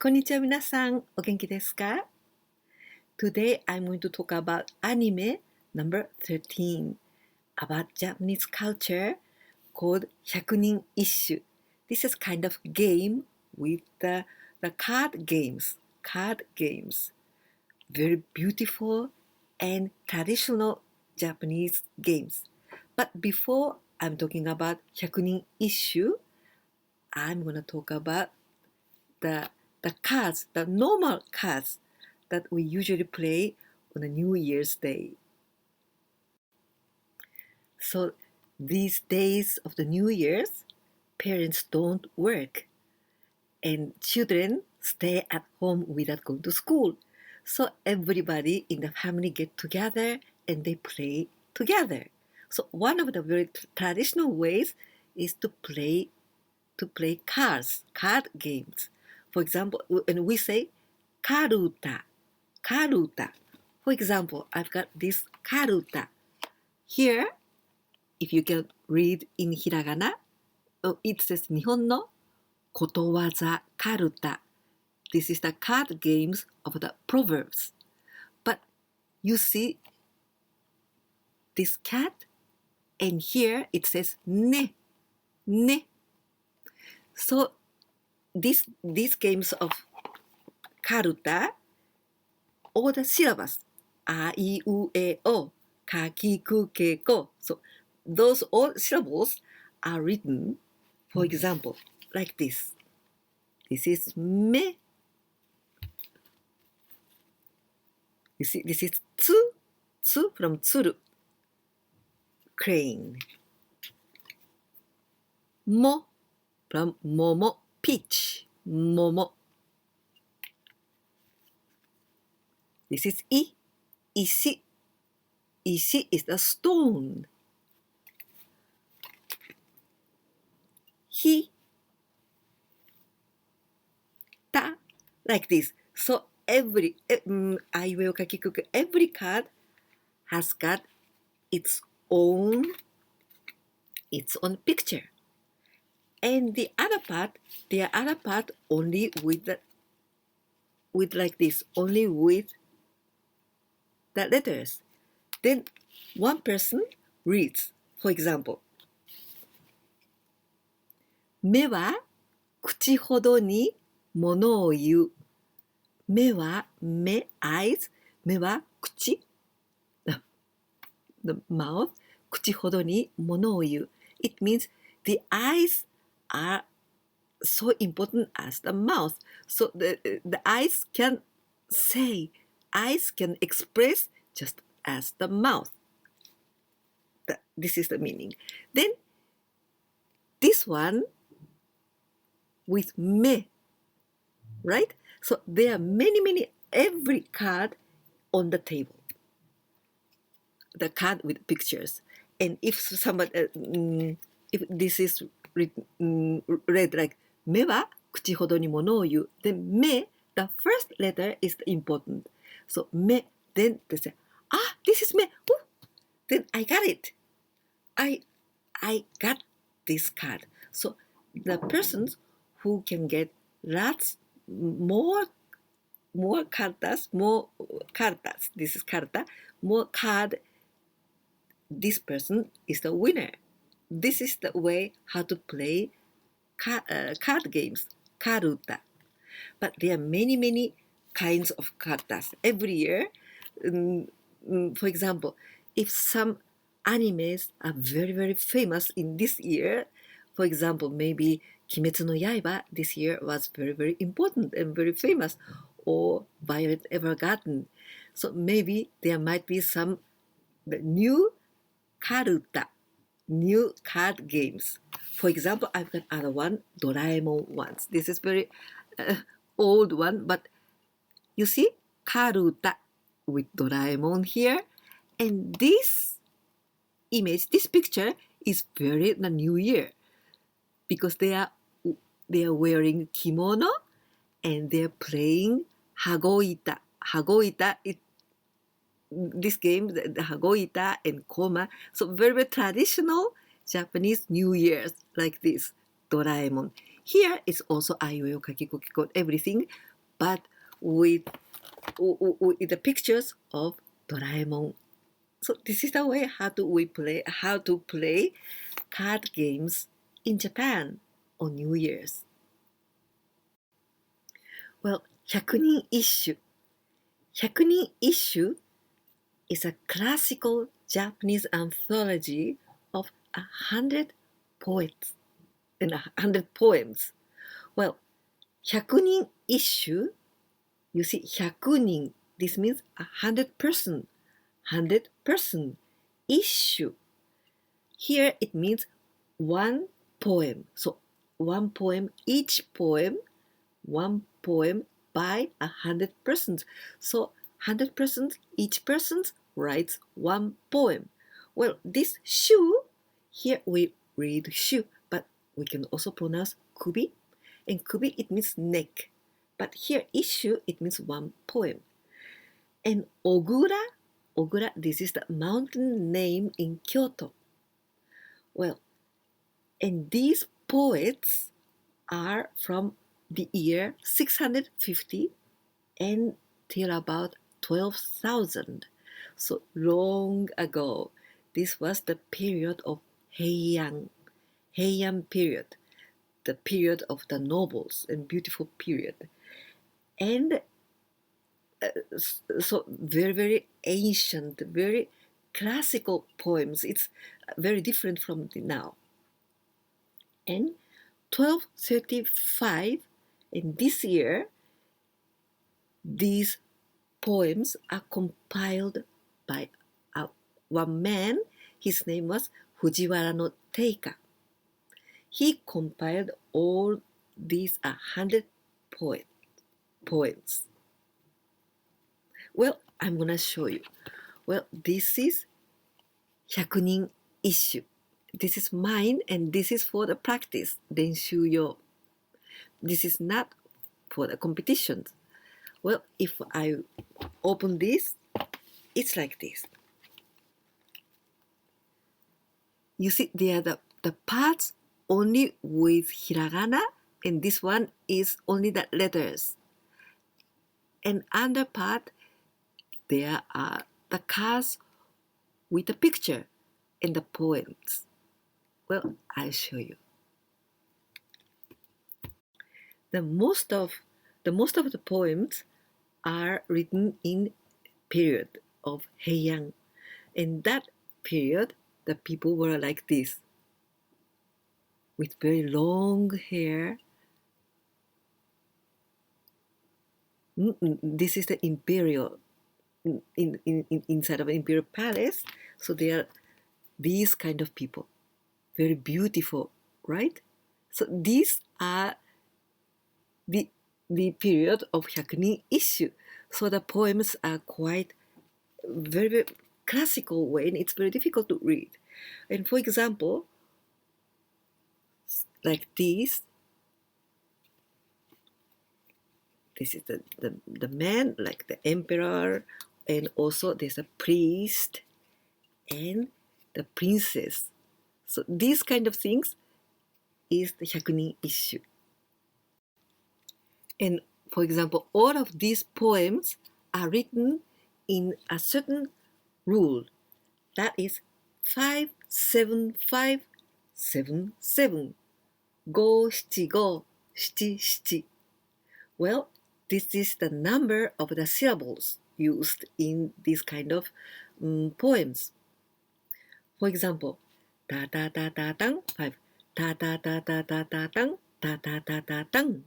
こんにちは皆さん、お元気ですか? Today I'm going to talk about anime number 13 about Japanese culture called Hyakunin Isshu. This is kind of game with the card games. Very beautiful and traditional Japanese games. But before I'm talking about Hyakunin Isshu, I'm going to talk about the cards, the normal cards that we usually play on a New Year's Day. So these days of the New Year's, parents don't work and children stay at home without going to school. So everybody in the family get together and they play together. So one of the very traditional ways is to play card games. For example, and we say Karuta. For example, I've got this Karuta. Here, if you can read in Hiragana, it says Nihongo Kotowaza Karuta. This is the card games of the proverbs. But you see this cat, and here it says ne. So these games of Karuta, all the syllables, a, I, U, E, O, ka, ki, ku, ke, ko. So those all syllables are written, for example, like this. This is me. You see, this is tsu from tsuru, crane. Mo from momo, peach, momo. This is ishi. Ishi is the stone. Ta, like this. So every card has got its own picture. And the other part only with like this, only with the letters. Then one person reads, for example, 目は口ほどに物を言う。目は目 eyes、目は口 the mouth、口ほどに物を言う。It means the eyes are so important as the mouth. So the eyes can say, eyes can express just as the mouth. This is the meaning. Then this one with me, right? So there are many, every card on the table. The card with pictures. And if somebody, if this is read like 目は口ほどに物を言う. Then 目, the first letter is important. So 目, then they say, this is 目. Then I got it. I got this card. So the persons who can get lots more cartas, this is carta, more card, this person is the winner. This is the way how to play card games, Karuta. But there are many kinds of cartas every year. For example, if some animes are very famous in this year, for example, maybe Kimetsu no Yaiba this year was very important and very famous, or Violet Evergarden. So maybe there might be some new Karuta, new card games. For example, I've got other one, Doraemon ones. This is very old one, but you see Karuta with Doraemon here, and this image, this picture is very the New Year, because they are wearing kimono and they're playing Hagoita. Hagoita, this game, the Hagoita and Koma. So very traditional Japanese New Year's like this, Doraemon. Here is also Aiueo Kakikoki everything, but with the pictures of Doraemon. So this is the way how to play card games in Japan on New Year's. Well, Hyakunin Isshu. Hyakunin Isshu is a classical Japanese anthology of 100 poets and 100 poems. Well, Hyakunin Isshu, you see Hyakunin, this means 100 person. 100 person. Isshu. Here it means one poem. So one poem, each poem, one poem by 100 persons. So 100 persons, each person writes one poem. Well, this shu, here we read shu, but we can also pronounce kubi. And kubi, it means neck. But here, isshu, it means one poem. And Ogura, this is the mountain name in Kyoto. Well, and these poets are from the year 650 until about 12,000. So long ago, this was the period of Heian period, the period of the nobles and beautiful period. And so very, very ancient, very classical poems. It's very different from the now. And 1235, in this year, these poems are compiled by one man. His name was Fujiwara no Teika. He compiled all these 100 poems. Well, I'm gonna show you. Well, this is Hyakunin Isshu. This is mine, and this is for the practice, Renshuyo. This is not for the competitions. Well, if I open this, it's like this. You see, there are the parts only with hiragana, and this one is only the letters. And under part, there are the cards with the picture and the poems. Well, I'll show you. The most of the poems are written in period of Heian. In that period, the people were like this, with very long hair. This is the imperial, inside of an imperial palace. So they are these kind of people, very beautiful, right? So these are the period of Hyakunin Isshu. So the poems are quite very, very classical way, and it's very difficult to read. And for example, like this is the man, like the emperor, and also there's a priest and the princess. So these kind of things is the Hyakunin Isshu. And for example, all of these poems are written in a certain rule. That is 5-7-5-7-7. Go, shchi, go, shchi, shchi. Well, this is the number of the syllables used in these kind of poems. For example, ta ta ta ta tang, 5. Ta ta ta ta ta ta tang, ta ta ta ta tang.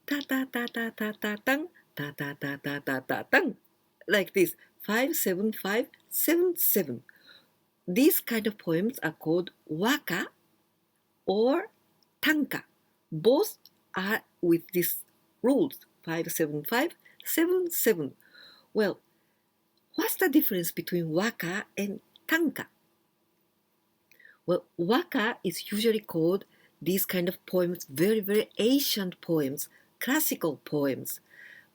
Ta ta ta ta ta ta tang, ta ta ta ta ta ta tang. Like this, 5-7-5-7-7. These kind of poems are called waka or tanka. Both are with these rules, 5-7-5-7-7. Well, what's the difference between waka and tanka? Well, waka is usually called these kind of poems, very, very ancient poems, classical poems.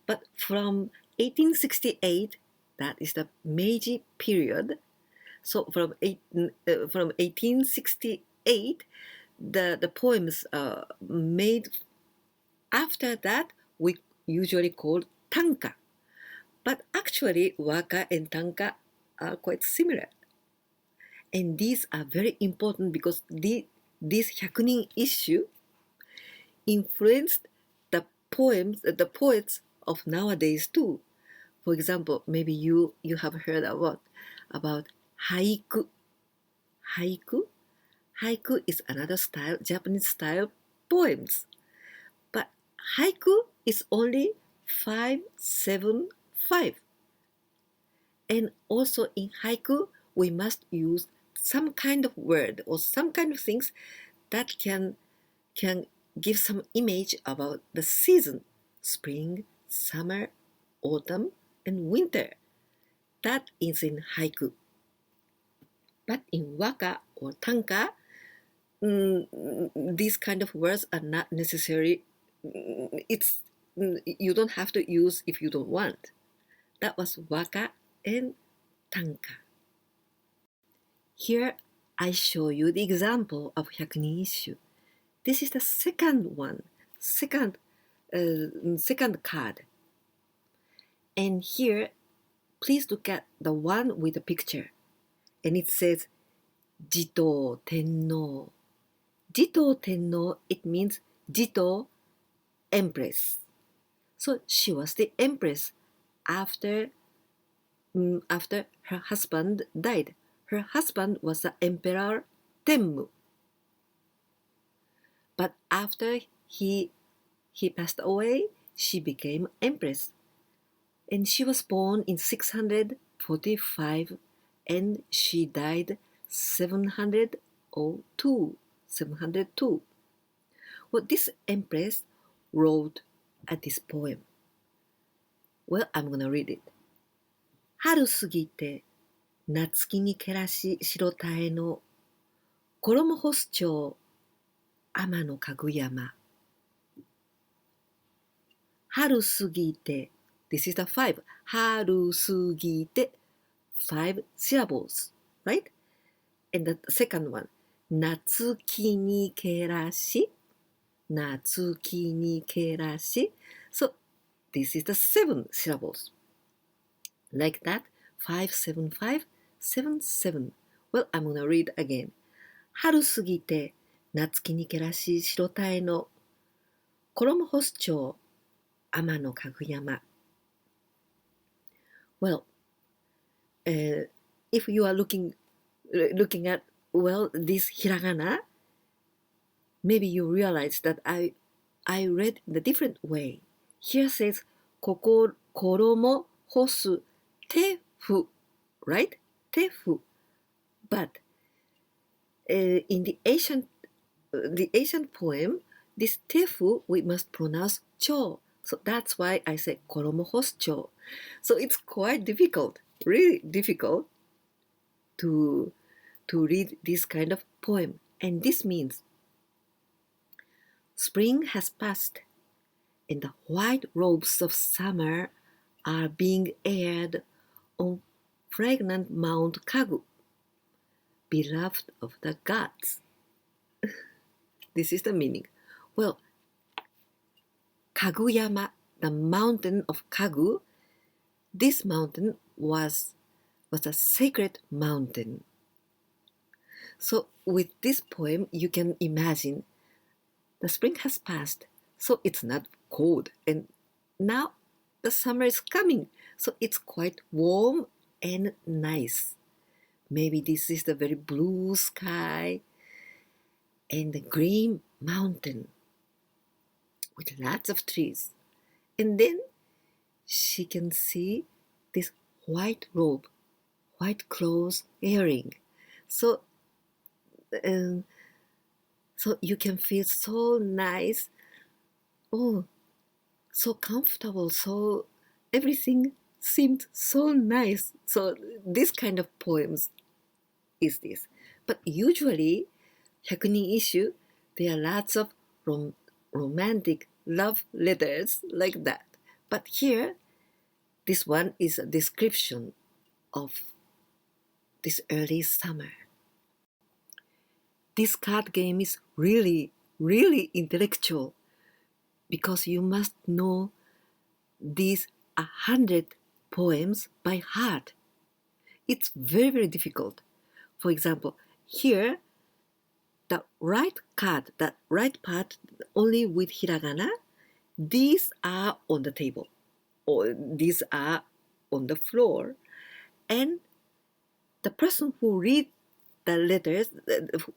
But from 1868, that is the Meiji period. So from 1868, the poems made after that, we usually called tanka. But actually, waka and tanka are quite similar. And these are very important because this Hyakunin issue influenced the poets of nowadays too. For example, maybe you have heard about haiku. Haiku is another style, Japanese style poems. But haiku is only 575. And also in haiku, we must use some kind of word or some kind of things that can give some image about the season, spring, summer, autumn, and winter. That is in haiku. But in waka or tanka, these kind of words are not necessary. You don't have to use if you don't want. That was waka and tanka. Here I show you the example of Hyakunin Isshu. This is the second one, second card. And here, please look at the one with the picture. And it says Jito Tenno. Jito Tenno, it means Jito, empress. So she was the empress after her husband died. Her husband was the emperor Tenmu. But after he passed away, she became empress. And she was born in 645 and she died 702. Well, this empress wrote this poem. Well, I'm going to read it. 春過ぎて夏木にけらし白鯛の衣干す町天のかぐ山春過ぎて This is the 5 春過ぎて 5 syllables, right? And the second one 夏木にけらし夏木にけらし So this is the 7 syllables. Like that, 5, 7, 5, 7, 7. Well, I'm going to read again. 春過ぎて夏木にけらし白鯛の衣干す町天のかぐ山 Well, if you are looking at, well, this hiragana, maybe you realize that I read in a different way. Here says, 衣干す手ふ right? 手ふ But in the ancient poem, this tefu we must pronounce cho. So that's why I say koromo hos cho. So it's quite difficult, really difficult to read this kind of poem. And this means spring has passed and the white robes of summer are being aired on fragrant Mount Kagu, beloved of the gods. This is the meaning. Well, Kaguyama, the mountain of Kagu, this mountain was a sacred mountain. So with this poem, you can imagine the spring has passed, so it's not cold. And now the summer is coming, so it's quite warm and nice. Maybe this is the very blue sky and the green mountain with lots of trees. And then she can see this white robe, white clothes airing. So you can feel so nice, oh, so comfortable, so everything seemed so nice. So this kind of poems is this. But usually, Hyakunin Isshu, there are lots of romantic love letters like that. But here, this one is a description of this early summer. This card game is really, really intellectual because you must know these 100 poems by heart. It's very, very difficult. For example, here, the right card, the right part, only with hiragana, these are on the table, or these are on the floor. And the person who read the letters,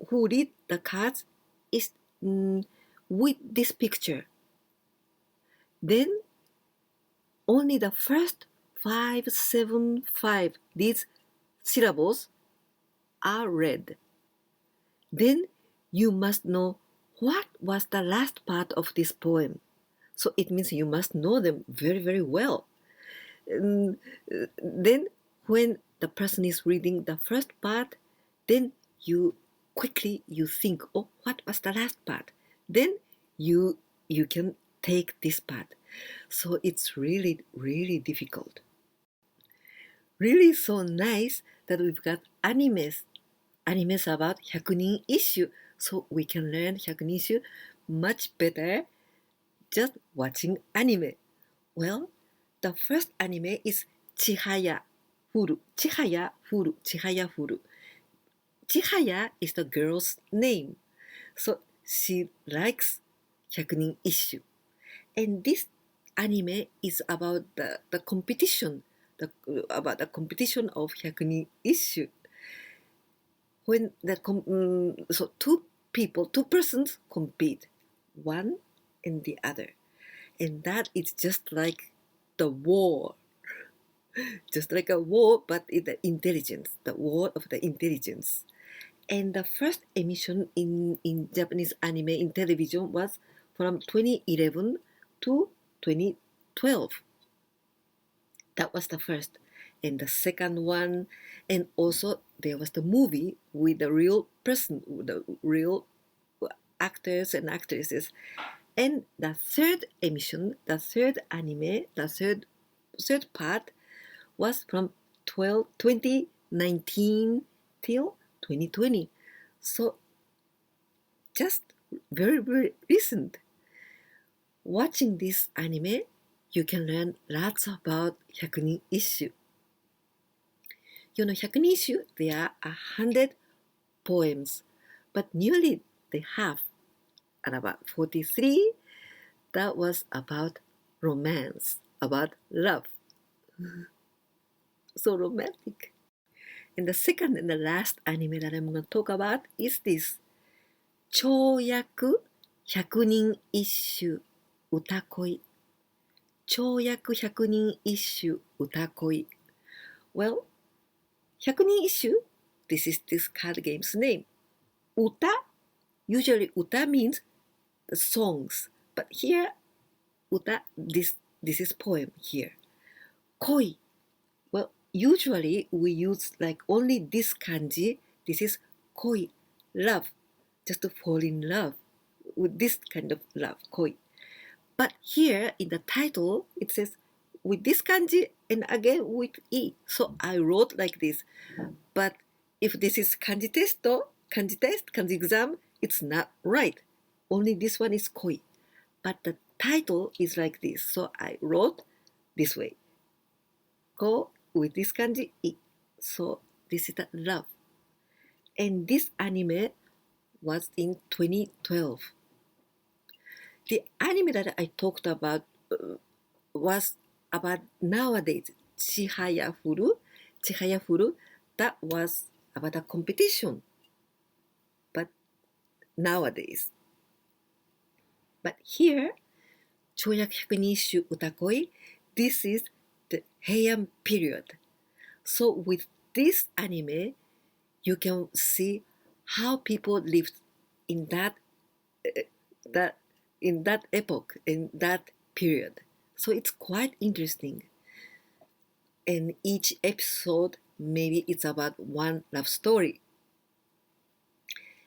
who read the cards, is with this picture. Then only the first 5, 7, 5, these syllables are read. Then you must know what was the last part of this poem. So it means you must know them very, very well. Then when the person is reading the first part, then you quickly think, oh, what was the last part? Then you can take this part. So it's really, really difficult. Really so nice that we've got animes about Hyakunin Isshu, so we can learn Hyakunin Isshu much better just watching anime. Well, the first anime is Chihaya Furu. Chihaya Furu. Chihaya Furu. Chihaya is the girl's name, so she likes Hyakunin Isshu. And this anime is about the competition, about the competition of Hyakunin Isshu. When so two persons compete, one and the other, and that is just like the war, just like a war, but in the intelligence, the war of the intelligence. And the first emission in Japanese anime in television was from 2011 to 2012. That was the first. And the second one, and also there was the movie with the real person, the real actors and actresses. And the third emission, the third anime, the third part was from 2019 till 2020. So just very, very recent. Watching this anime, you can learn lots about Hyakunin Isshu. You know, Hyakunin Isshu, there are 100 poems, but nearly they have, and about 43, that was about romance, about love. So romantic. And the second and the last anime that I'm going to talk about is this. 跳躍100人一首歌恋。跳躍100人一首歌恋。Well, 100人一首, this is this card game's name. Uta, usually uta means the songs, but here, uta, this is poem here. Koi, well, usually we use like only this kanji. This is koi, love, just to fall in love with this kind of love, koi. But here in the title, it says with this kanji and again with e. So I wrote like this. But if this is kanji test, kanji exam, it's not right. Only this one is koi. But the title is like this. So I wrote this way. Ko with this kanji, i. So this is the love. And this anime was in 2012. The anime that I talked about was about nowadays, Chihaya Furu, that was about a competition. But nowadays. But here, 跳躍100人一首歌恋, this is the Heian period. So with this anime, you can see how people lived in that epoch, in that period. So it's quite interesting. And each episode, maybe it's about one love story.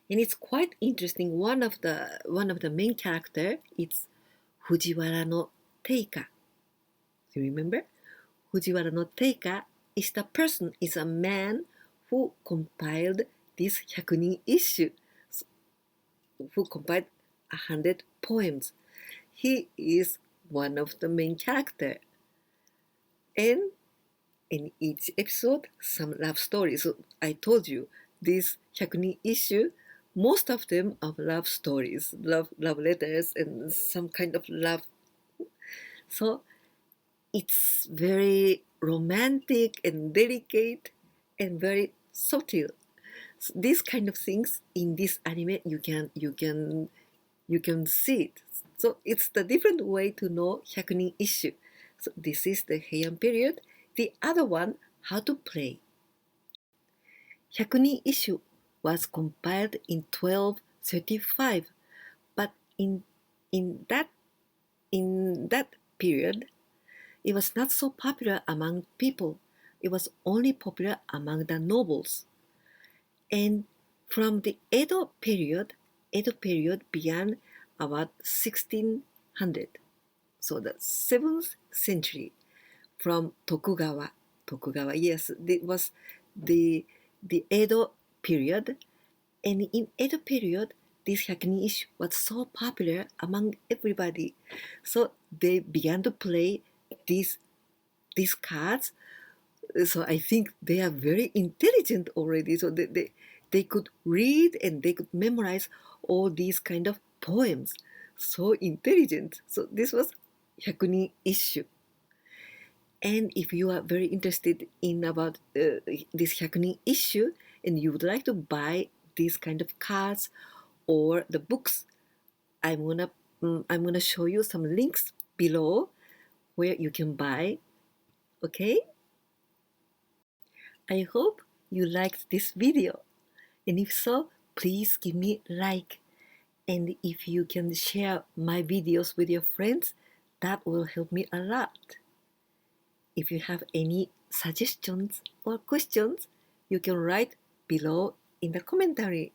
And it's quite interesting. One of the main character is Fujiwara no Teika. You remember? Fujiwara no Teika is the person, is a man who compiled this Hyakunin Isshu, who compiled 100 poems. He is one of the main character. And in each episode, some love stories. So I told you, this Hyakunin issue, most of them are love stories, love letters, and some kind of love. So it's very romantic and delicate and very subtle. So these kind of things in this anime, you can see it. So it's the different way to know Hyakunin issue. So this is the Heian period. The other one, how to play. Hyakunin issue was compiled in 1235, but in that in that period, it was not so popular among people. It was only popular among the nobles. And from the Edo period began about 1600. So the 7th century from Tokugawa. Tokugawa, yes, it was the Edo period. And in Edo period, this Hyakunin issue was so popular among everybody. So they began to play these cards. So I think they are very intelligent already. So they could read and they could memorize all these kind of poems. So intelligent. So this was Hyakunin issue. And if you are very interested in about this Hyakunin issue and you would like to buy these kind of cards or the books, I'm gonna show you some links below where you can buy. Okay? I hope you liked this video. And if so, please give me a like. And if you can share my videos with your friends, that will help me a lot. If you have any suggestions or questions, you can write below in the commentary.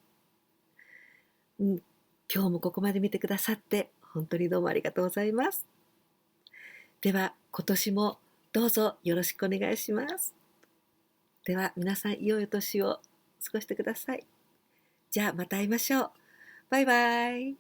今日もここまで見てくださって本当にどうもありがとうございます。では今年もどうぞよろしくお願いします。では皆さん良いお年を過ごしてください。じゃあまた会いましょう。バイバイ。